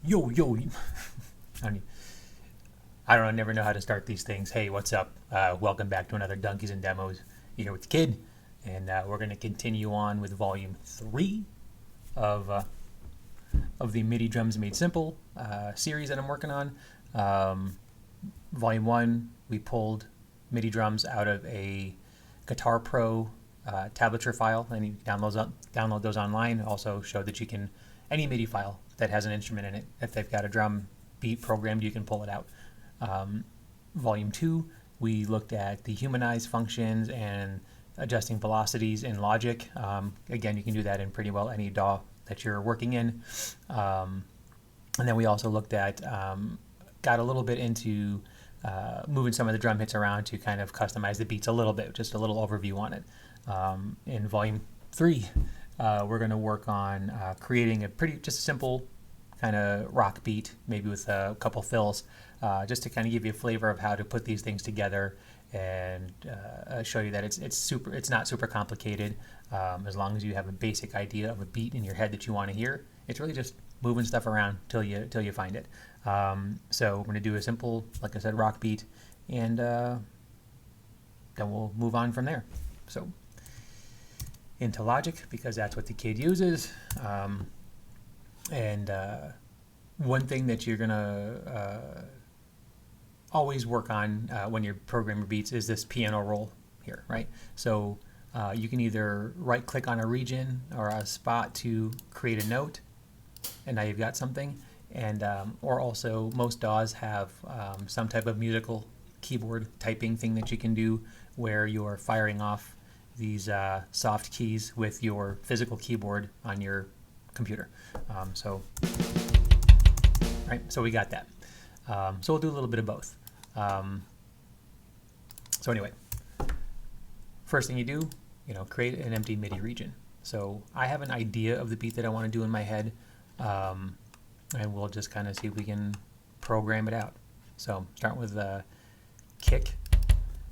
Yo, yo. I don't know, never know how to start these things. Hey, what's up? Welcome back to another Donkeys and Demos. You're here with the kid, and we're going to continue on with Volume 3 of the Midi Drums Made Simple series that I'm working on. Volume 1, we pulled MIDI drums out of a Guitar Pro tablature file, and you can download those online. Also showed that you can, any MIDI file that has an instrument in it, if they've got a drum beat programmed, you can pull it out. Volume 2, we looked at the Humanize functions and adjusting velocities in Logic. Again, you can do that in pretty well any DAW that you're working in. And then we also looked at, got a little bit into moving some of the drum hits around to kind of customize the beats a little bit, just a little overview on it. In Volume 3, we're going to work on creating a just simple kind of rock beat, maybe with a couple fills, just to kind of give you a flavor of how to put these things together and show you that it's not super complicated. As long as you have a basic idea of a beat in your head that you want to hear, it's really just moving stuff around till you find it. So we're going to do a simple, like I said, rock beat, and then we'll move on from there. So into Logic, because that's what the kid uses. And one thing that you're going to always work on when you're programming beats is this piano roll here, right? So you can either right-click on a region or a spot to create a note, and now you've got something. And or also most DAWs have some type of musical keyboard typing thing that you can do where you're firing off these soft keys with your physical keyboard on your computer. So we got that. So we'll do a little bit of both. So anyway, first thing you do, create an empty MIDI region. So I have an idea of the beat that I want to do in my head, and we'll just kind of see if we can program it out. So start with a kick.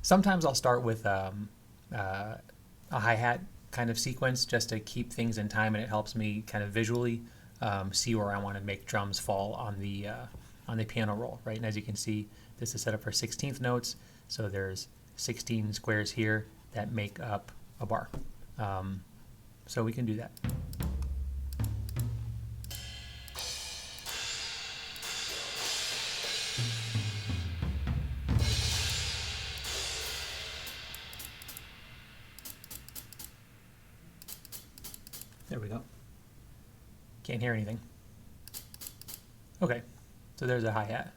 Sometimes I'll start with a hi-hat kind of sequence just to keep things in time, and it helps me kind of visually see where I want to make drums fall on the piano roll, right? And as you can see, this is set up for 16th notes, so there's 16 squares here that make up a bar. So we can do that. There we go. Can't hear anything. Okay, so there's a hi-hat.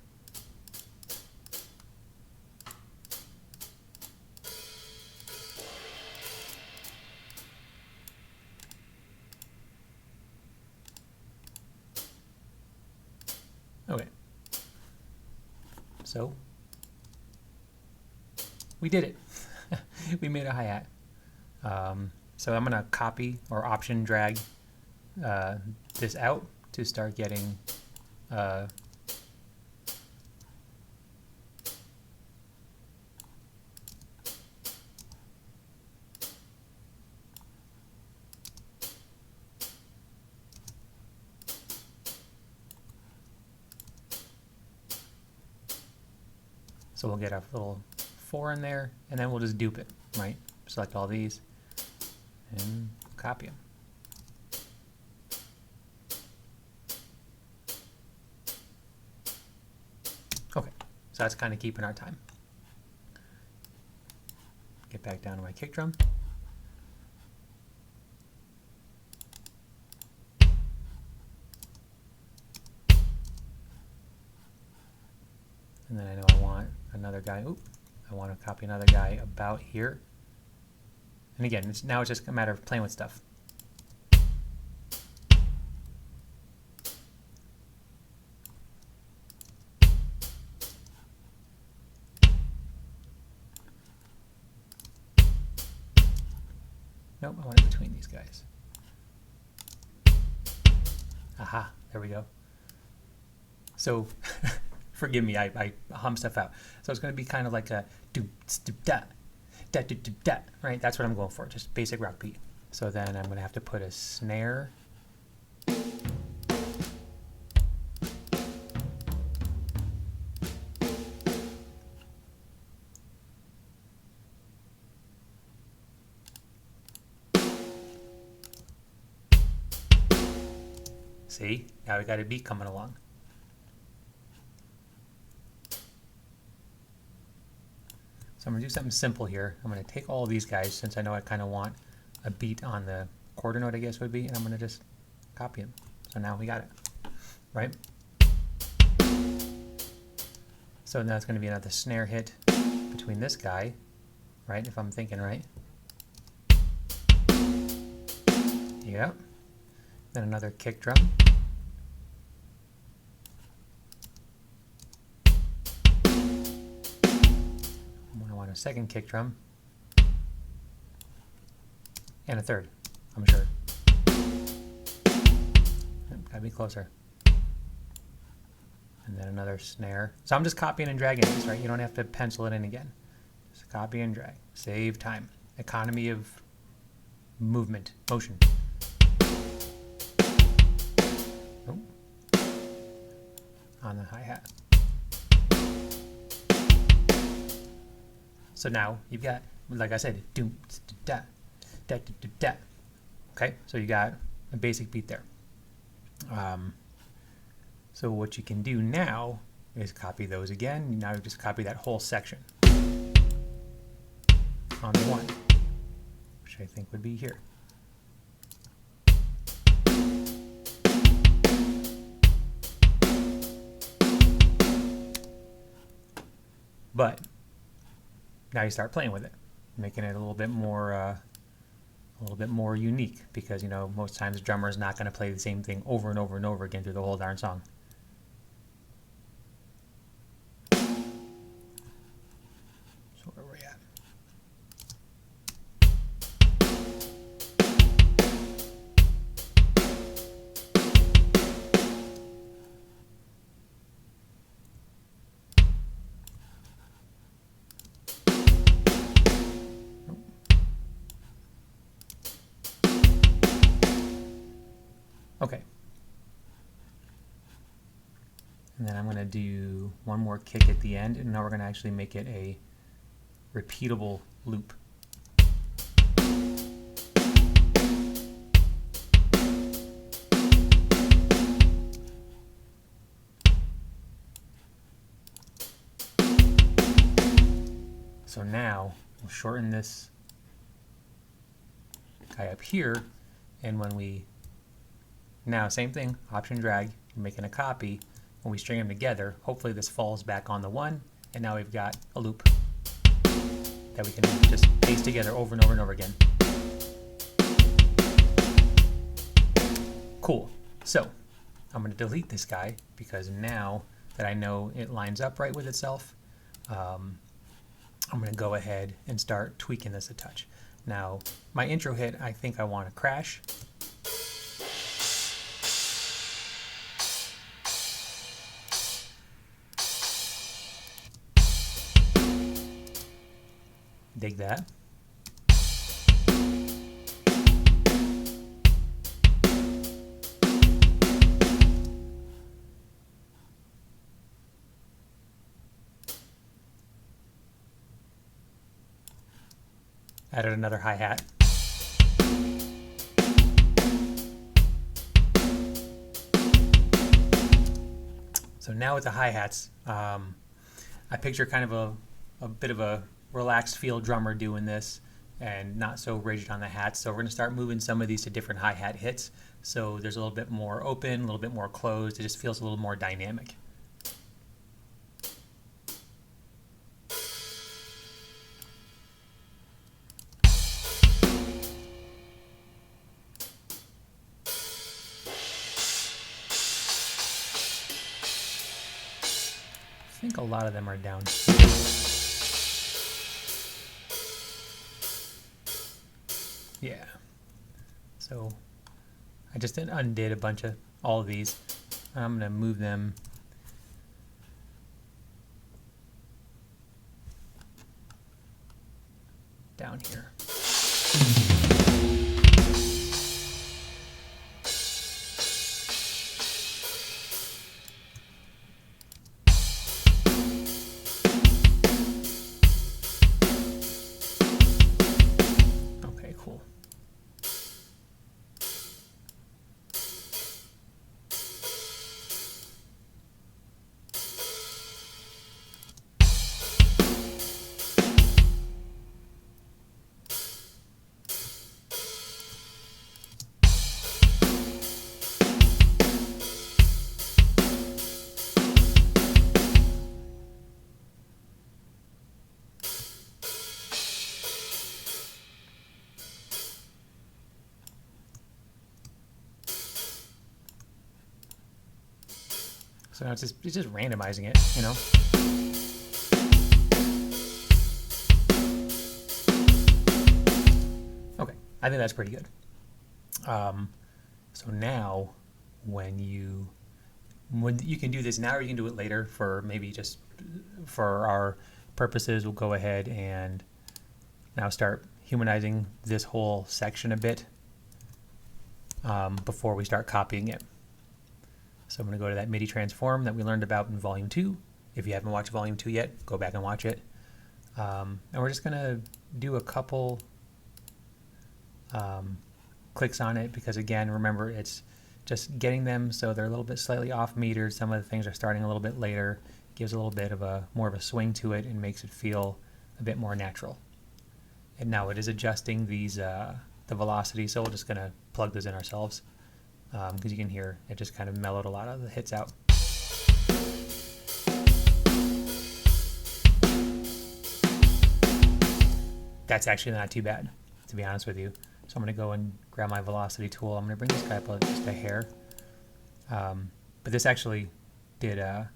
Okay, so we did it. We made a hi-hat. So I'm going to copy or option drag this out to start getting so we'll get a little 4 in there, and then we'll just dupe it, right? Select all these and copy them. Okay, so that's kind of keeping our time. Get back down to my kick drum. And then I know I want another guy. I want to copy another guy about here. And again, now it's just a matter of playing with stuff. Nope, I want it between these guys. Aha, there we go. So, forgive me, I hum stuff out. So it's going to be kind of like a do-da, da-do-do-da, right? That's what I'm going for, just basic rock beat. So then I'm going to have to put a snare. See, now we got a beat coming along. So I'm going to do something simple here. I'm going to take all of these guys, since I know I kind of want a beat on the quarter note, I guess would be, and I'm going to just copy them. So now we got it, right? So now it's going to be another snare hit between this guy, right? If I'm thinking right. Yep. Then another kick drum. I want a second kick drum. And a third, I'm sure. Gotta be closer. And then another snare. So I'm just copying and dragging this, right? You don't have to pencil it in again. Just copy and drag. Save time. Economy of movement, motion. Oh. On the hi-hat. So now you've got, like I said, doom da da da da da. Okay, so you got a basic beat there. So what you can do now is copy those again. Now you just copy that whole section on the one, which I think would be here. But now you start playing with it, making it a little bit more unique, because you know most times the drummer is not going to play the same thing over and over and over again through the whole darn song. So where are we at? Okay. And then I'm going to do one more kick at the end, and now we're going to actually make it a repeatable loop. So now we'll shorten this guy up here, and when we now, same thing, option drag, you're making a copy. When we string them together, hopefully this falls back on the one, and now we've got a loop that we can just paste together over and over and over again. Cool. So I'm going to delete this guy, because now that I know it lines up right with itself, I'm going to go ahead and start tweaking this a touch. Now, my intro hit, I think I want to crash. Dig that. Added another hi-hat. So now with the hi-hats, I picture kind of a bit of a relaxed feel drummer doing this, and not so rigid on the hats. So we're going to start moving some of these to different hi-hat hits. So there's a little bit more open, a little bit more closed. It just feels a little more dynamic. I think a lot of them are down. Yeah. So I just undid a bunch of all of these. I'm going to move them down here. So now it's just randomizing it, you know. Okay, I think that's pretty good. So now when you can do this now, or you can do it later. For maybe just for our purposes, we'll go ahead and now start humanizing this whole section a bit before we start copying it. So I'm going to go to that MIDI transform that we learned about in Volume 2. If you haven't watched Volume 2 yet, go back and watch it. And we're just going to do a couple clicks on it, because again, remember, it's just getting them so they're a little bit slightly off metered. Some of the things are starting a little bit later, gives a little bit of more of a swing to it and makes it feel a bit more natural. And now it is adjusting these the velocity, so we're just going to plug those in ourselves, because you can hear it just kind of mellowed a lot of the hits out. That's actually not too bad, to be honest with you. So I'm going to go and grab my velocity tool. I'm going to bring this guy up just a hair. But this actually did a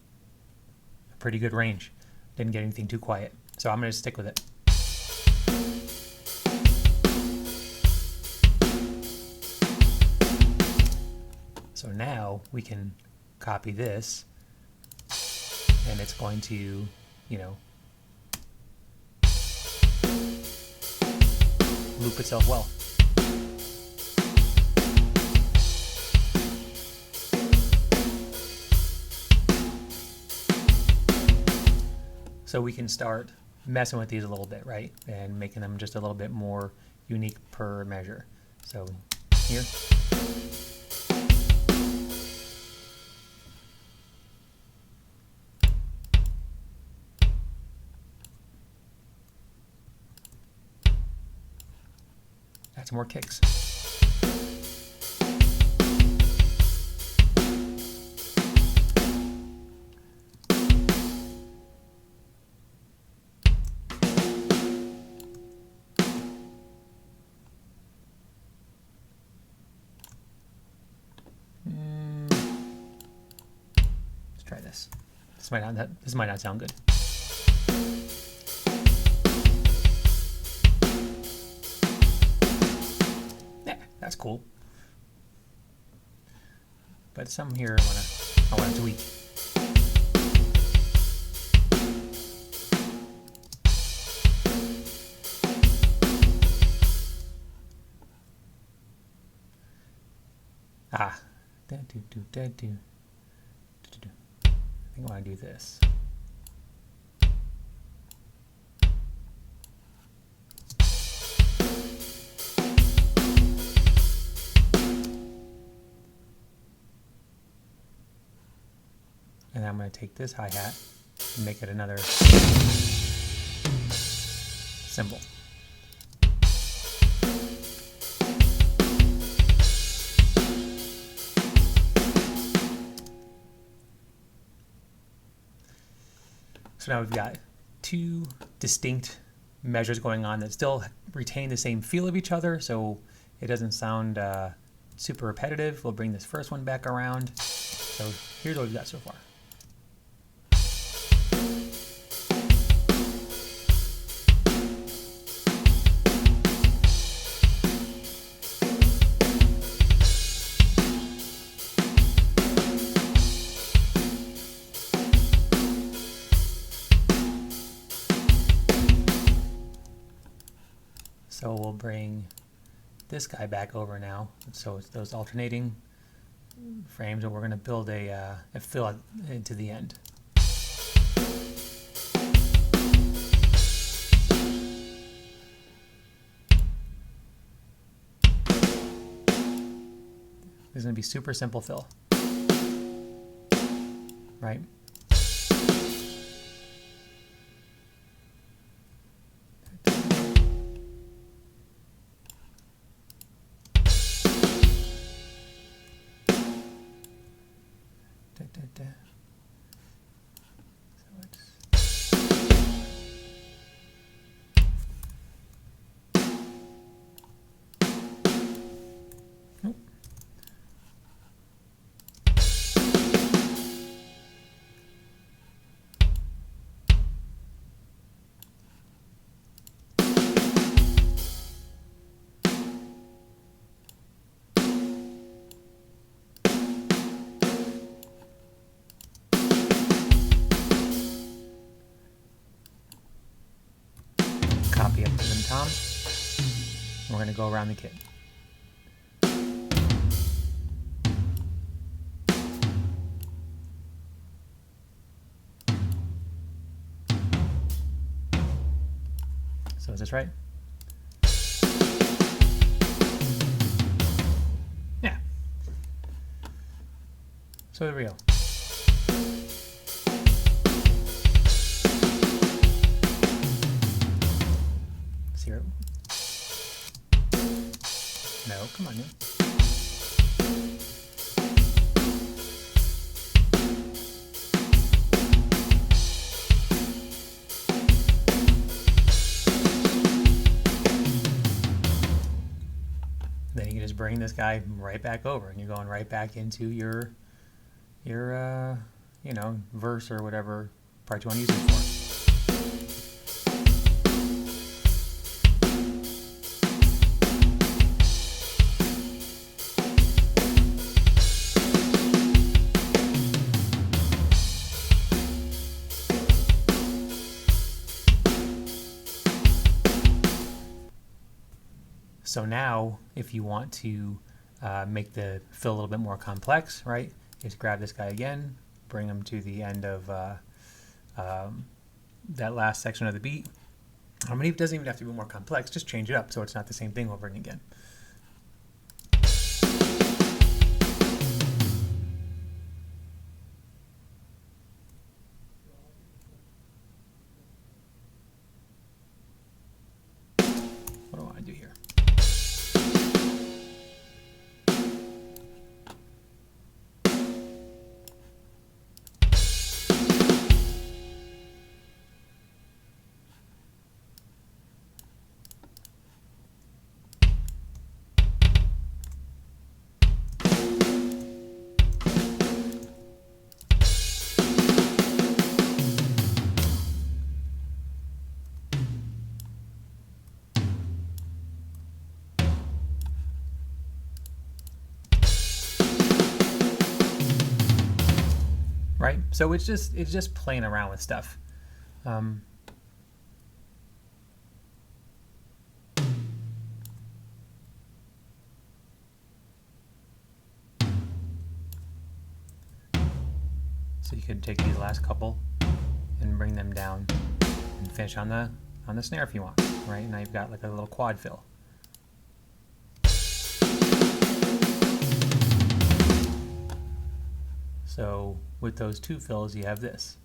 pretty good range. Didn't get anything too quiet. So I'm going to stick with it. So now we can copy this, and it's going to, you know, loop itself well. So we can start messing with these a little bit, right? And making them just a little bit more unique per measure. So here. Add some more kicks. Let's try this. This might not sound good. That's cool. But some here I want to tweak. I think I want to do this. And I'm going to take this hi-hat and make it another cymbal. So now we've got two distinct measures going on that still retain the same feel of each other, so it doesn't sound super repetitive. We'll bring this first one back around. So here's what we've got so far. So we'll bring this guy back over now. So it's those alternating frames, and we're going to build a fill into the end. This is going to be super simple fill, right? tom. We're going to go around the kit. So is this right? Yeah. So there we go. Zero. No, come on, man. Then you can just bring this guy right back over, and you're going right back into your you know, verse or whatever part you want to use it for. So now, if you want to make the fill a little bit more complex, right? Just grab this guy again, bring him to the end of that last section of the beat. I mean, it doesn't even have to be more complex, just change it up so it's not the same thing over and again. What do I want to do here? Right? So it's just playing around with stuff. So you could take these last couple and bring them down and finish on the snare if you want. Right? Now you've got like a little quad fill. So with those two fills, you have this.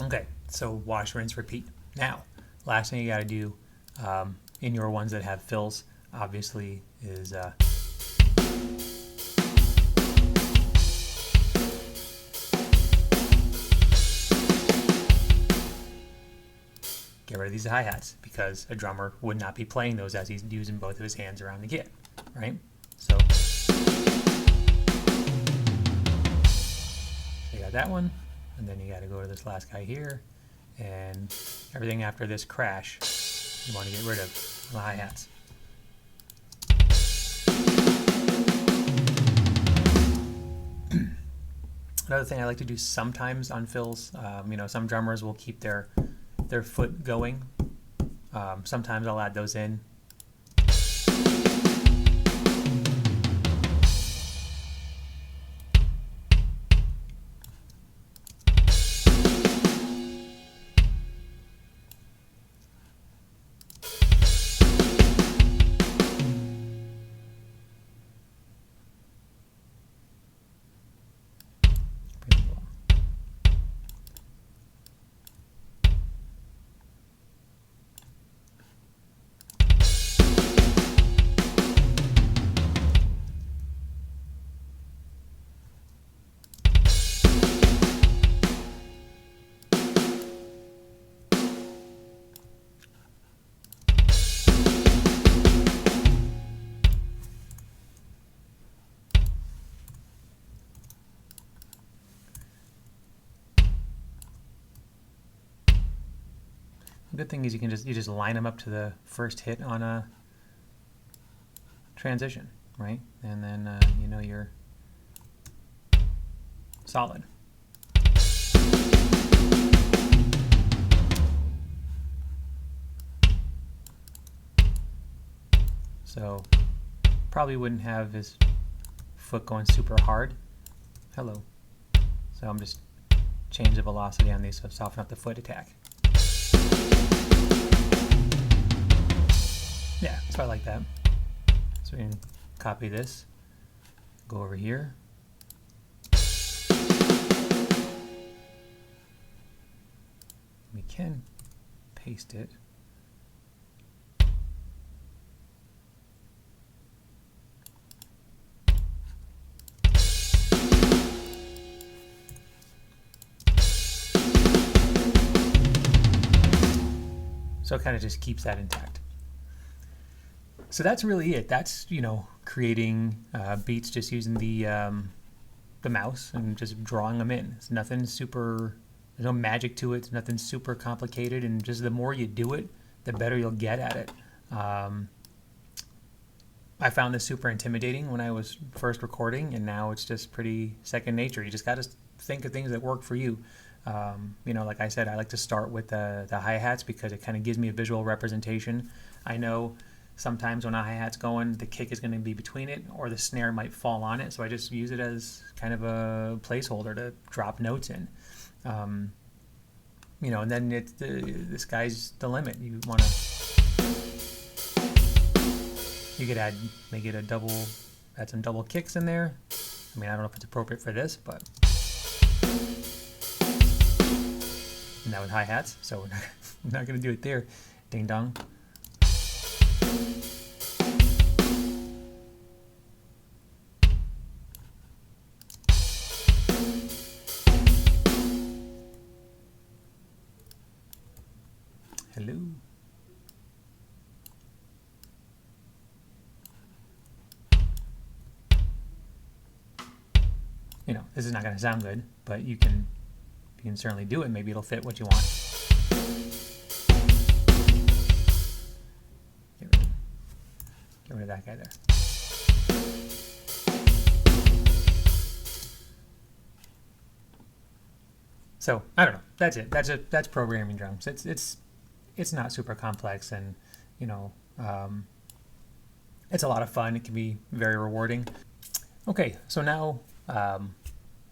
Okay, so wash, rinse, repeat. Now, last thing you got to do in your ones that have fills, obviously, is get rid of these hi-hats, because a drummer would not be playing those as he's using both of his hands around the kit, right? So you got that one. And then you got to go to this last guy here, and everything after this crash, you want to get rid of the hi-hats. Another thing I like to do sometimes on fills, you know, some drummers will keep their foot going. Sometimes I'll add those in. The good thing is you just line them up to the first hit on a transition, right? And then you know you're solid. So probably wouldn't have his foot going super hard. Hello. So I'm just change the velocity on these to soften up the foot attack. Yeah, so I like that. So we can copy this, go over here. We can paste it. So it kind of just keeps that intact. So that's really it. That's, you know, creating beats just using the mouse and just drawing them in. It's nothing super, there's no magic to it. It's nothing super complicated. And just the more you do it, the better you'll get at it. I found this super intimidating when I was first recording, and now it's just pretty second nature. You just got to think of things that work for you. You know, like I said, I like to start with the hi-hats because it kind of gives me a visual representation. I know sometimes when a hi-hat's going, the kick is going to be between it or the snare might fall on it, so I just use it as kind of a placeholder to drop notes in. You know, and then the sky's the limit. You want to, you could add, make it a double, add some double kicks in there. I mean, I don't know if it's appropriate for this, but. And that was hi-hats, so we're not going to do it there. Ding dong. Hello. You know, this is not going to sound good, but you can certainly do it. Maybe it'll fit what you want. Get rid of that guy there. So I don't know. That's it. That's programming drums. It's not super complex, and you know, it's a lot of fun. It can be very rewarding. Okay, so now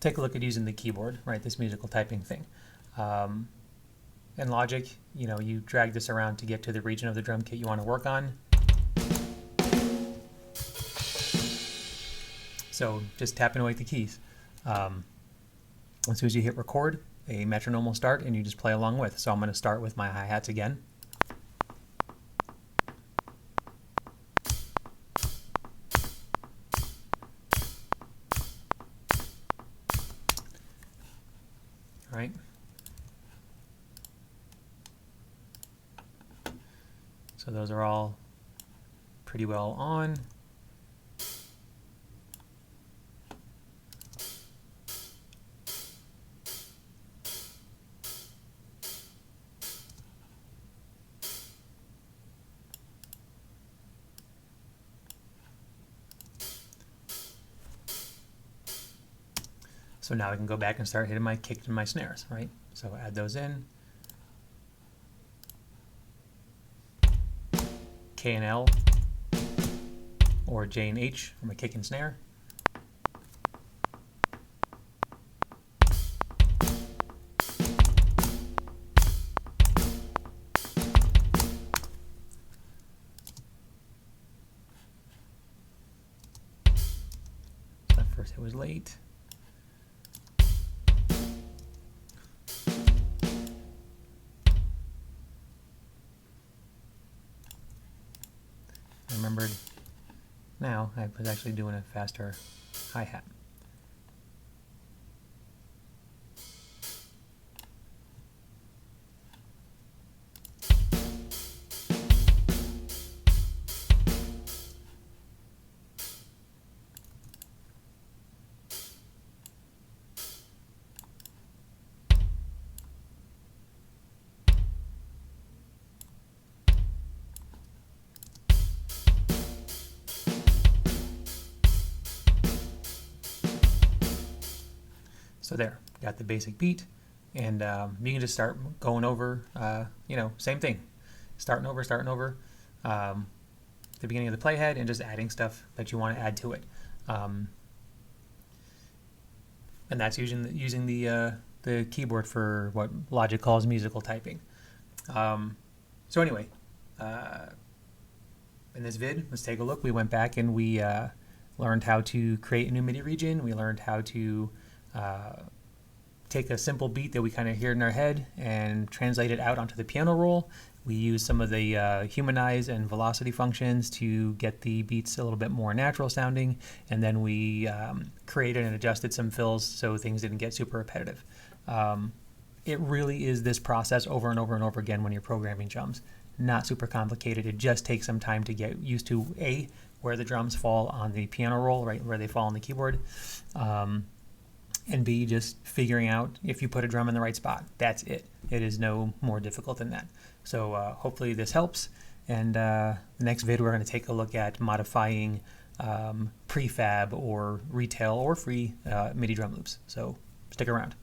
take a look at using the keyboard, right? This musical typing thing. In Logic, you know, you drag this around to get to the region of the drum kit you want to work on. So just tapping away at the keys. As soon as you hit record, a metronome will start and you just play along with. So I'm going to start with my hi-hats again. All right. So those are all pretty well on. So now I can go back and start hitting my kick and my snares, right? So add those in. K and L, or J and H for my kick and snare. That first hit was late. I remembered now I was actually doing a faster hi-hat. So there, got the basic beat, and you can just start going over, same thing, starting over, the beginning of the playhead, and just adding stuff that you want to add to it. And that's using the keyboard for what Logic calls musical typing. So anyway, in this vid, let's take a look. We went back and we learned how to create a new MIDI region. We learned how to take a simple beat that we kind of hear in our head and translate it out onto the piano roll. We used some of the Humanize and velocity functions to get the beats a little bit more natural sounding, and then we created and adjusted some fills so things didn't get super repetitive. It really is this process over and over and over again when you're programming drums. Not super complicated. It just takes some time to get used to A, where the drums fall on the piano roll, right where they fall on the keyboard, and B, just figuring out if you put a drum in the right spot. That's it. It is no more difficult than that. So hopefully this helps. And the next vid, we're going to take a look at modifying prefab or retail or free MIDI drum loops. So stick around.